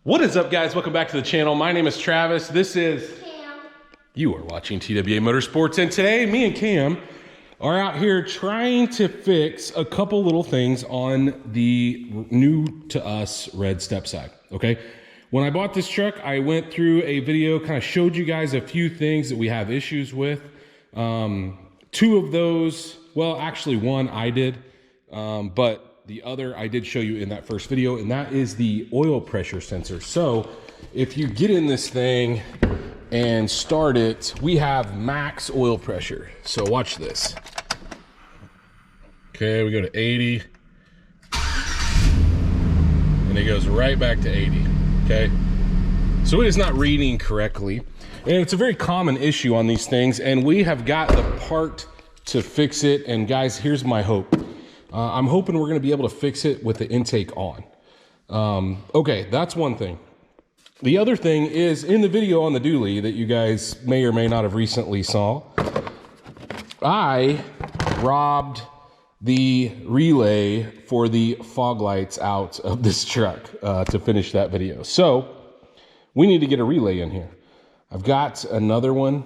What is up, guys? Welcome back to the channel. My name is Travis. This is Cam. You are watching TWA Motorsports, and today me and Cam are out here trying to fix a couple little things on the new to us red Stepside. Okay, when I bought this truck, I went through a video, kind of showed you guys a few things that we have issues with. Two of those, well, actually one I did, but the other I did show you in that first video, and that is the oil pressure sensor. So if you get in this thing and start it, we have max oil pressure. So watch this. Okay, we go to 80, and it goes right back to 80, okay? So it is not reading correctly, and it's a very common issue on these things, and we have got the part to fix it. And guys, here's my hope. I'm hoping we're gonna be able to fix it with the intake on. Okay, that's one thing. The other thing is, in the video on the dually that you guys may or may not have recently saw, I robbed the relay for the fog lights out of this truck to finish that video. So we need to get a relay in here. I've got another one.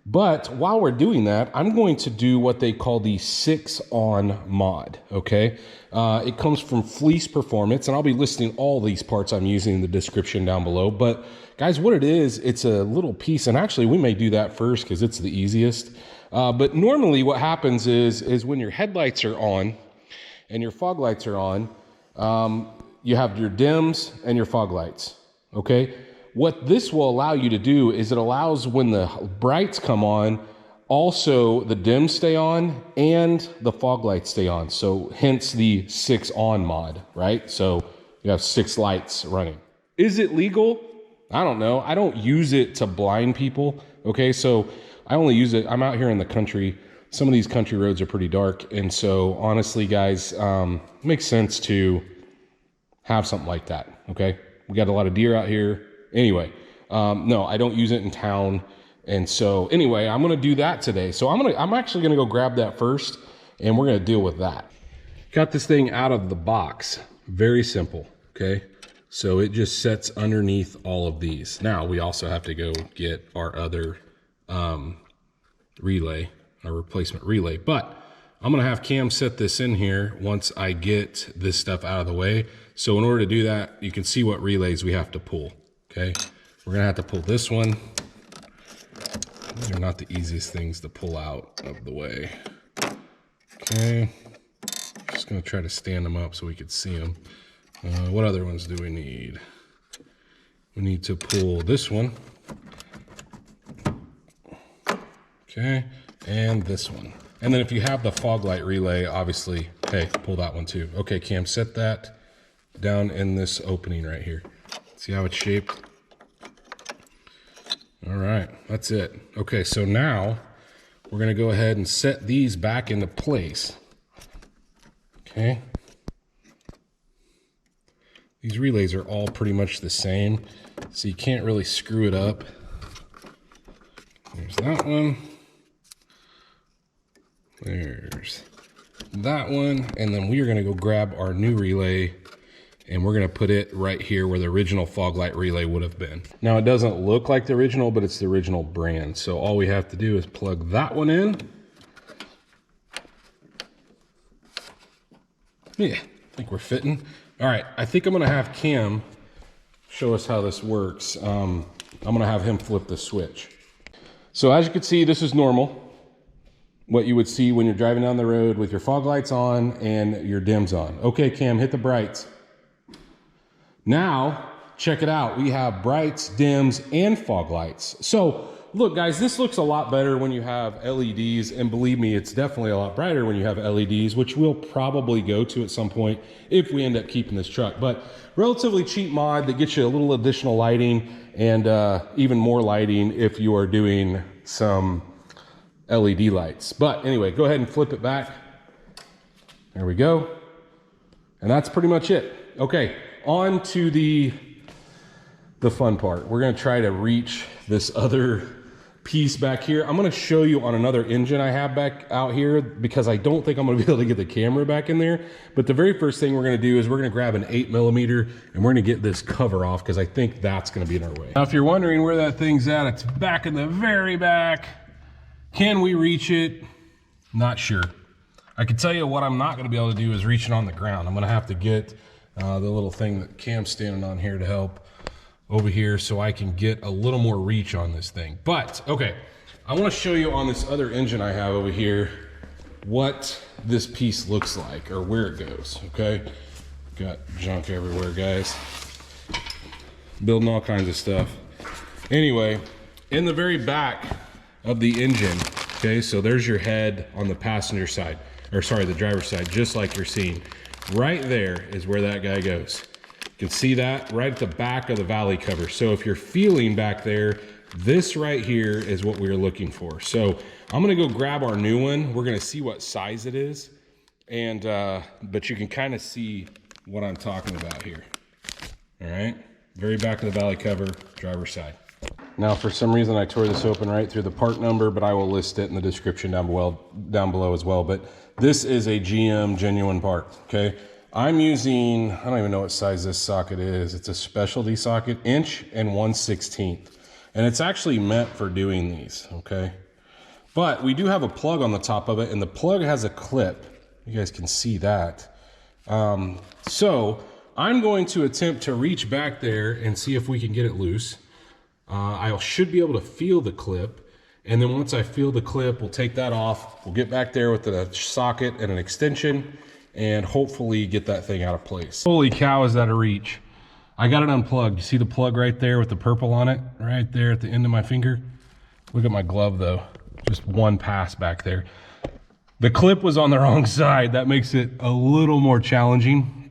But while we're doing that, I'm going to do what they call the 6-on mod, okay? It comes from Fleece Performance, and I'll be listing all these parts I'm using in the description down below. But guys, what it is, it's a little piece, and actually we may do that first because it's the easiest. But normally what happens is when your headlights are on and your fog lights are on, you have your dims and your fog lights, okay? What this will allow you to do is it allows when the brights come on, also the dims stay on and the fog lights stay on. So hence the 6-on mod, right? So you have 6 lights running. Is it legal? I don't know. I don't use it to blind people. Okay, so I only use it, I'm out here in the country. Some of these country roads are pretty dark. And so honestly, guys, it makes sense to have something like that, okay? We got a lot of deer out here. Anyway, no, I don't use it in town. And so anyway, I'm going to do that today. So I'm actually going to go grab that first, and we're going to deal with that. Got this thing out of the box. Very simple. Okay. So it just sets underneath all of these. Now we also have to go get our other, relay, our replacement relay, but I'm going to have Cam set this in here once I get this stuff out of the way. So in order to do that, you can see what relays we have to pull. Okay, we're gonna have to pull this one. These are not the easiest things to pull out of the way. Okay, just gonna try to stand them up so we could see them. What other ones do we need? We need to pull this one. Okay, and this one. And then if you have the fog light relay, obviously, hey, pull that one too. Okay, Cam, set that down in this opening right here. See how it's shaped? All right, that's it. Okay, so now we're gonna go ahead and set these back into place. Okay. These relays are all pretty much the same, so you can't really screw it up. There's that one. There's that one. And then we are gonna go grab our new relay, and we're gonna put it right here where the original fog light relay would have been. Now it doesn't look like the original, but it's the original brand. So all we have to do is plug that one in. Yeah, I think we're fitting. All right, I think I'm gonna have Cam show us how this works. I'm gonna have him flip the switch. So as you can see, this is normal. What you would see when you're driving down the road with your fog lights on and your dims on. Okay, Cam, hit the brights. Now, check it out. We have brights, dims, and fog lights. So, look, guys, this looks a lot better when you have LEDs, and believe me, it's definitely a lot brighter when you have LEDs, which we'll probably go to at some point if we end up keeping this truck. But relatively cheap mod that gets you a little additional lighting and even more lighting if you are doing some LED lights. But anyway, go ahead and flip it back. There we go. And that's pretty much it. Okay. On to the fun part. We're going to try to reach this other piece back here. I'm gonna show you on another engine I have back out here because I don't think I'm gonna be able to get the camera back in there. But the very first thing we're gonna do is we're gonna grab an 8mm and we're gonna get this cover off because I think that's gonna be in our way. Now, if you're wondering where that thing's at, it's back in the very back. Can we reach it? Not sure. I can tell you what I'm not gonna be able to do is reach it on the ground. I'm gonna have to get the little thing that Cam's standing on here to help over here so I can get a little more reach on this thing. But okay, I want to show you on this other engine I have over here what this piece looks like or where it goes. Okay, got junk everywhere, guys, building all kinds of stuff. Anyway, in the very back of the engine, okay, so there's your head on the passenger side, or sorry, the driver's side, just like you're seeing. Right there is where that guy goes. You can see that right at the back of the valley cover. So if you're feeling back there, this right here is what we're looking for. So I'm gonna go grab our new one. We're gonna see what size it is. And, but you can kind of see what I'm talking about here. All right, very back of the valley cover, driver's side. Now, for some reason, I tore this open right through the part number, but I will list it in the description down below as well. But this is a GM genuine part, okay? I'm using, I don't even know what size this socket is. It's a specialty socket, 1/1/16. And it's actually meant for doing these, okay? But we do have a plug on the top of it, and the plug has a clip. You guys can see that. So I'm going to attempt to reach back there and see if we can get it loose. I should be able to feel the clip. And then once I feel the clip, we'll take that off. We'll get back there with the socket and an extension and hopefully get that thing out of place. Holy cow, is that a reach. I got it unplugged. You see the plug right there with the purple on it? Right there at the end of my finger. Look at my glove though. Just one pass back there. The clip was on the wrong side. That makes it a little more challenging.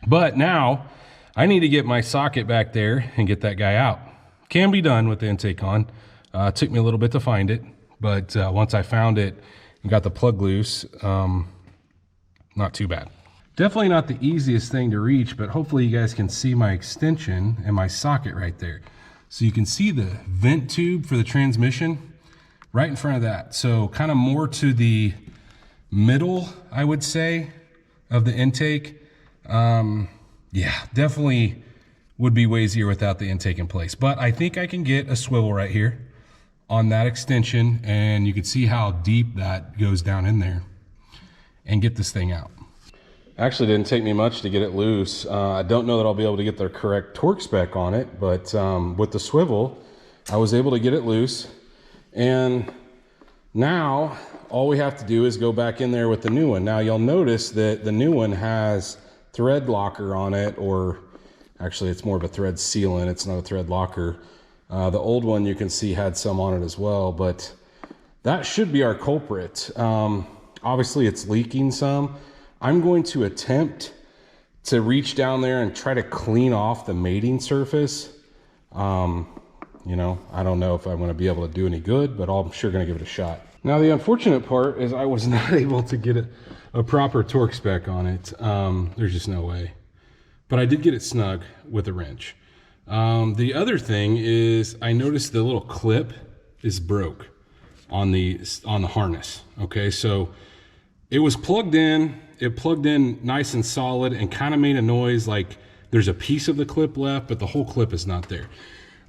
But now I need to get my socket back there and get that guy out. Can be done with the intake on. It took me a little bit to find it, but once I found it and got the plug loose, not too bad. Definitely not the easiest thing to reach, but hopefully you guys can see my extension and my socket right there. So you can see the vent tube for the transmission right in front of that. So kind of more to the middle, I would say, of the intake. Yeah, definitely would be way easier without the intake in place. But I think I can get a swivel right here on that extension, and you can see how deep that goes down in there, and get this thing out. Actually didn't take me much to get it loose. I don't know that I'll be able to get the correct torque spec on it, but with the swivel, I was able to get it loose. And now all we have to do is go back in there with the new one. Now you'll notice that the new one has thread locker on it, or actually it's more of a thread sealant. It's not a thread locker. The old one you can see had some on it as well, but that should be our culprit. Obviously it's leaking some. I'm going to attempt to reach down there and try to clean off the mating surface. You know, I don't know if I'm going to be able to do any good, but I'm sure going to give it a shot. Now the unfortunate part is I was not able to get a proper torque spec on it. There's just no way. But I did get it snug with a wrench. The other thing is I noticed the little clip is broke on the harness. Okay, so it was plugged in. It plugged in nice and solid and kind of made a noise like there's a piece of the clip left, but the whole clip is not there.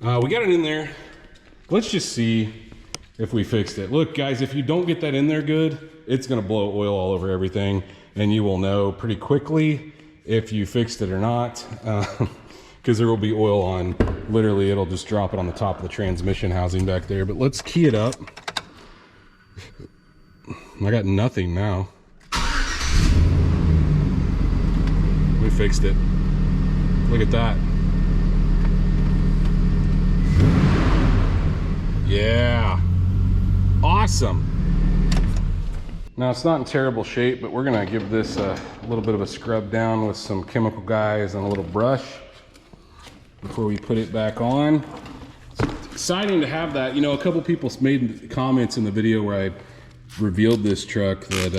We got it in there. Let's just see if we fixed it. Look, guys, if you don't get that in there good, it's gonna blow oil all over everything, and you will know pretty quickly if you fixed it or not, because there will be oil on, literally it'll just drop it on the top of the transmission housing back there. But let's key it up. I got nothing now. We fixed it. Look at that. Yeah, awesome. Now it's not in terrible shape, but we're gonna give this a little bit of a scrub down with some chemical guys and a little brush before we put it back on. It's exciting to have that. You know, a couple people made comments in the video where I revealed this truck that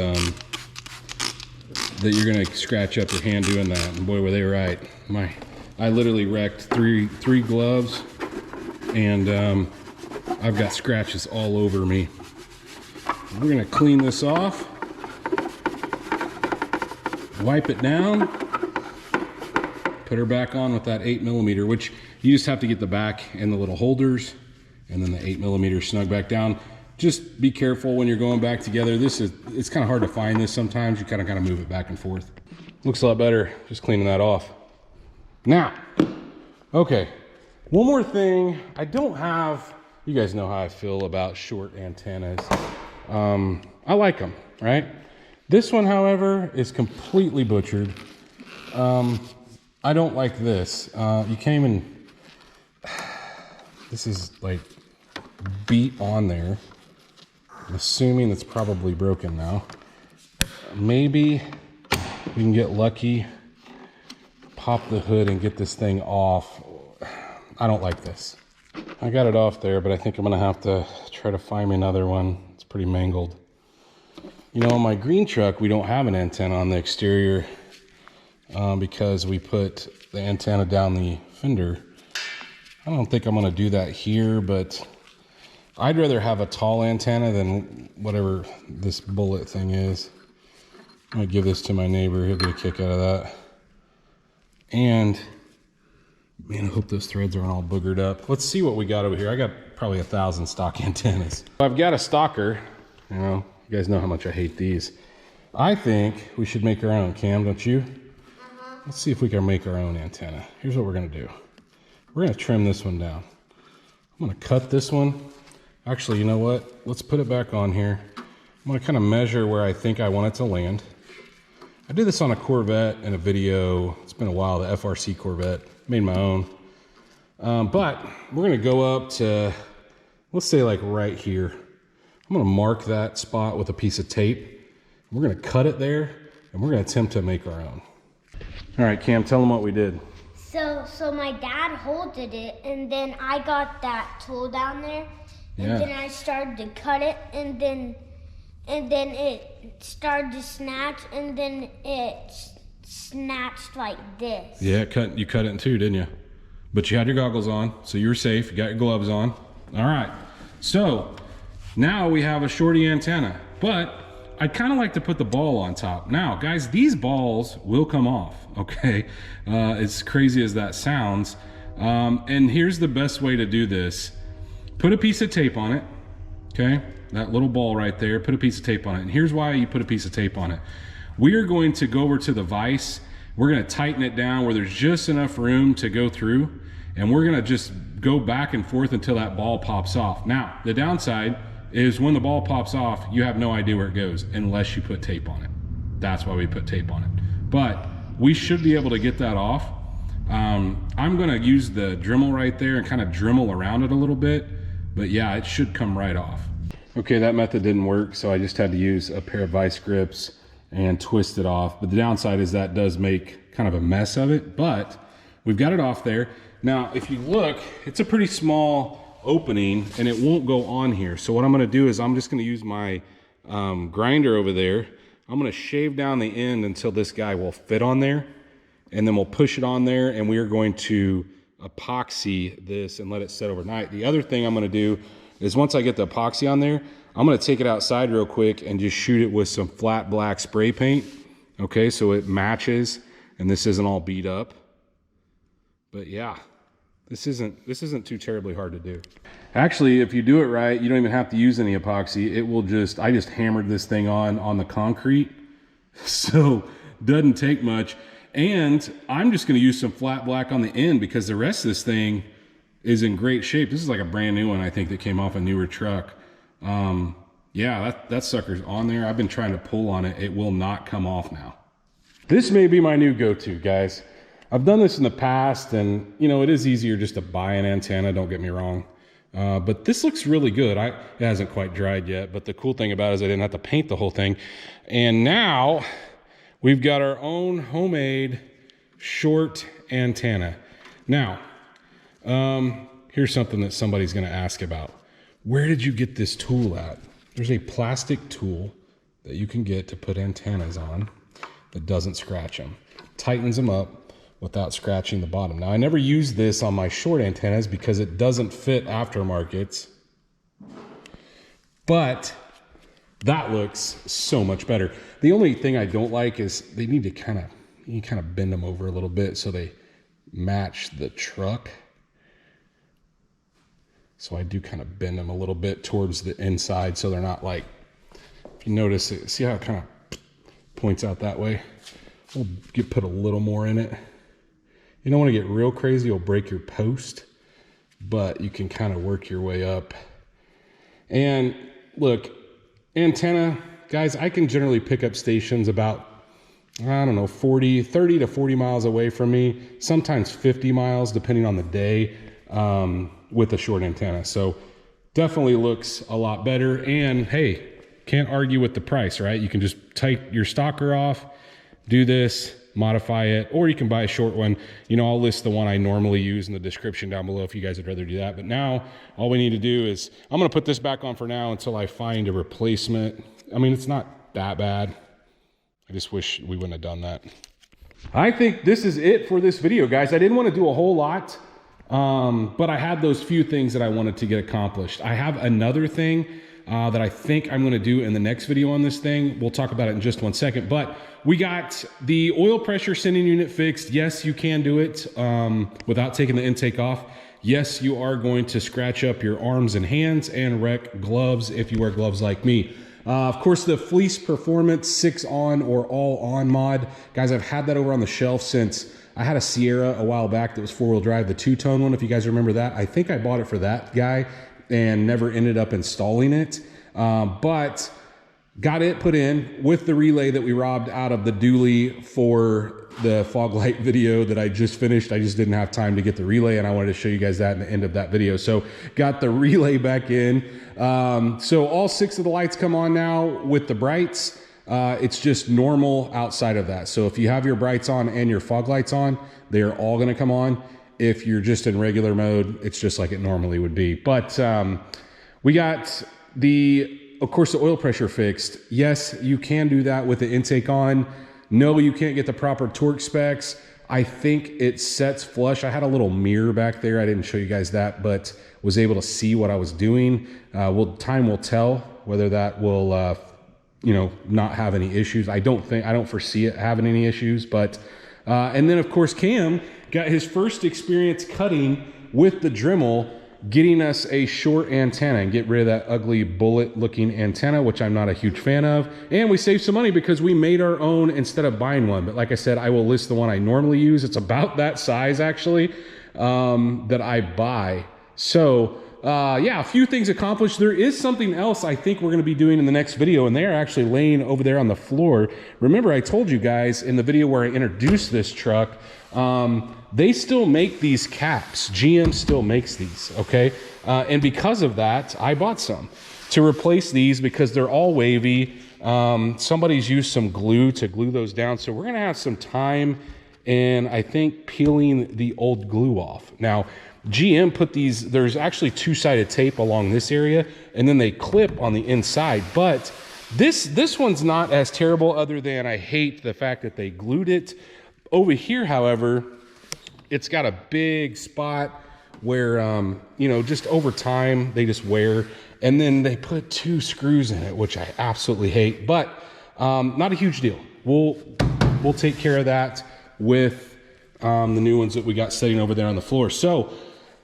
that you're gonna scratch up your hand doing that, and boy were they right. I literally wrecked three gloves and I've got scratches all over me. We're gonna clean this off, wipe it down, put her back on with that 8mm, which you just have to get the back and the little holders, and then the 8mm snug back down. Just be careful when you're going back together. It's kind of hard to find this sometimes. You kind of move it back and forth. Looks a lot better just cleaning that off. Now, okay, one more thing. I don't have, you guys know how I feel about short antennas. I like them, right? This one, however, is completely butchered. I don't like this. You can't even, this is like beat on there. I'm assuming it's probably broken now. Maybe we can get lucky, pop the hood and get this thing off. I don't like this. I got it off there, but I think I'm gonna have to try to find me another one. It's pretty mangled. You know, on my green truck, we don't have an antenna on the exterior because we put the antenna down the fender. I don't think I'm gonna do that here, but I'd rather have a tall antenna than whatever this bullet thing is. I'm gonna give this to my neighbor. He'll get a kick out of that. And man, I hope those threads aren't all boogered up. Let's see what we got over here. I got probably 1,000 stock antennas. I've got a stalker. You know, you guys know how much I hate these. I think we should make our own. Cam, don't you? Let's see if we can make our own antenna. Here's what we're gonna do. We're gonna trim this one down. I'm gonna cut this one. Actually, you know what? Let's put it back on here. I'm gonna kind of measure where I think I want it to land. I did this on a Corvette in a video. It's been a while, the FRC Corvette. Made my own. But we're gonna go up to, let's say like right here. I'm gonna mark that spot with a piece of tape. We're gonna cut it there, and we're gonna attempt to make our own. All right, Cam, tell them what we did. So my dad holded it, and then I got that tool down there, and then I started to cut it, and then it started to snatch, and then it snatched like this. Yeah, you cut it in two, didn't you? But you had your goggles on, so you were safe. You got your gloves on. All right, so now we have a shorty antenna, but I'd kind of like to put the ball on top. Now, guys, these balls will come off, okay? As crazy as that sounds. And here's the best way to do this. Put a piece of tape on it, okay? That little ball right there, put a piece of tape on it. And here's why you put a piece of tape on it. We are going to go over to the vise. We're gonna tighten it down where there's just enough room to go through. And we're gonna just go back and forth until that ball pops off. Now, the downside is when the ball pops off, you have no idea where it goes unless you put tape on it. That's why we put tape on it. But we should be able to get that off. I'm gonna use the Dremel right there and kind of Dremel around it a little bit. But yeah, it should come right off. Okay, that method didn't work, so I just had to use a pair of vice grips and twist it off. But the downside is that does make kind of a mess of it, but we've got it off there. Now, if you look, it's a pretty small opening and it won't go on here. So what I'm gonna do is I'm just gonna use my grinder over there. I'm gonna shave down the end until this guy will fit on there, and then we'll push it on there, and we are going to epoxy this and let it set overnight. The other thing I'm gonna do is once I get the epoxy on there, I'm gonna take it outside real quick and just shoot it with some flat black spray paint. Okay, so it matches and this isn't all beat up. But yeah, this isn't too terribly hard to do. Actually, if you do it right, you don't even have to use any epoxy. It will just, I just hammered this thing on the concrete. So doesn't take much. And I'm just gonna use some flat black on the end because the rest of this thing is in great shape. This is like a brand new one, I think, that came off a newer truck. Yeah, that sucker's on there. I've been trying to pull on it. It will not come off now. This may be my new go-to, guys. I've done this in the past, and you know, it is easier just to buy an antenna, don't get me wrong. But this looks really good. It hasn't quite dried yet, but the cool thing about it is I didn't have to paint the whole thing. And now we've got our own homemade short antenna. Now, here's something that somebody's gonna ask about. Where did you get this tool at? There's a plastic tool that you can get to put antennas on that doesn't scratch them. Tightens them up without scratching the bottom. Now, I never use this on my short antennas because it doesn't fit aftermarkets. but that looks so much better. The only thing I don't like is they need to kind of bend them over a little bit so they match the truck. So I do kind of bend them a little bit towards the inside so they're not like, if you notice it, see how it kind of points out that way? We'll put a little more in it. You don't want to get real crazy, you'll break your post, but you can kind of work your way up. And look, antenna, guys, I can generally pick up stations about, I don't know, 30 to 40 miles away from me, sometimes 50 miles, depending on the day, with a short antenna. So definitely looks a lot better. And hey, can't argue with the price, right? You can just take your stalker off, do this, modify it, or you can buy a short one. You know, I'll list the one I normally use in the description down below if you guys would rather do that. But now all we need to do is, I'm going to put this back on for now until I find a replacement. I mean, it's not that bad. I just wish we wouldn't have done that. I think this is it for this video, guys. I didn't want to do a whole lot, but I had those few things that I wanted to get accomplished. I have another thing that I think I'm going to do in the next video on this thing. We'll talk about it in just 1 second, but we got the oil pressure sending unit fixed. Yes, you can do it without taking the intake off. Yes, you are going to scratch up your arms and hands and wreck gloves if you wear gloves like me. Of course, the Fleece Performance 6 on or all on mod. Guys, I've had that over on the shelf since I had a Sierra a while back that was 4-wheel drive, the 2-tone one, if you guys remember that. I think I bought it for that guy and never ended up installing it, but got it put in with the relay that we robbed out of the dually for the fog light video that I just finished. I just didn't have time to get the relay, and I wanted to show you guys that in the end of that video. So got the relay back in. So all 6 of the lights come on now with the brights. It's just normal outside of that. So if you have your brights on and your fog lights on, they are all going to come on. If you're just in regular mode, it's just like it normally would be. But we got of course, the oil pressure fixed. Yes, you can do that with the intake on. No, you can't get the proper torque specs. I think it sets flush. I had a little mirror back there. I didn't show you guys that, but was able to see what I was doing. Time will tell whether that will, not have any issues. I don't foresee it having any issues, but, and then of course, Cam got his first experience cutting with the Dremel, getting us a short antenna and get rid of that ugly bullet looking antenna, which I'm not a huge fan of. And we saved some money because we made our own instead of buying one. But like I said, I will list the one I normally use. It's about that size actually, that I buy. So yeah, a few things accomplished. There is something else I think we're going to be doing in the next video, and they are actually laying over there on the floor. Remember, I told you guys in the video where I introduced this truck, they still make these caps. GM still makes these, okay? And because of that, I bought some to replace these because they're all wavy. Somebody's used some glue to glue those down, so we're going to have some time and I think peeling the old glue off. Now, GM put these, there's actually 2-sided tape along this area, and then they clip on the inside, but this one's not as terrible other than I hate the fact that they glued it. Over here, however, it's got a big spot where, just over time, they just wear, and then they put 2 screws in it, which I absolutely hate, but not a huge deal. We'll take care of that with the new ones that we got sitting over there on the floor. So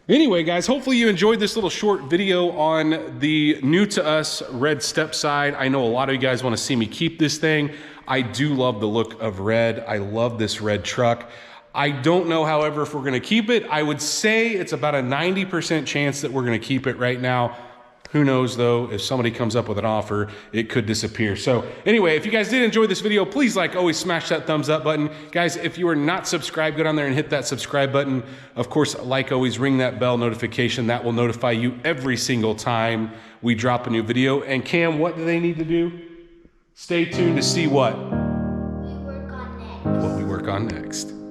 anyway, guys, hopefully you enjoyed this little short video on the new to us red Stepside. I know a lot of you guys want to see me keep this thing. I do love the look of red. I love this red truck. I don't know, however, if we're going to keep it. I would say it's about a 90% chance that we're going to keep it right now. Who knows, though, if somebody comes up with an offer, it could disappear. So anyway, if you guys did enjoy this video, please, like always, smash that thumbs up button. Guys, if you are not subscribed, go down there and hit that subscribe button. Of course, like always, ring that bell notification. That will notify you every single time we drop a new video. And Cam, what do they need to do? Stay tuned to see what? We work on next. What we work on next.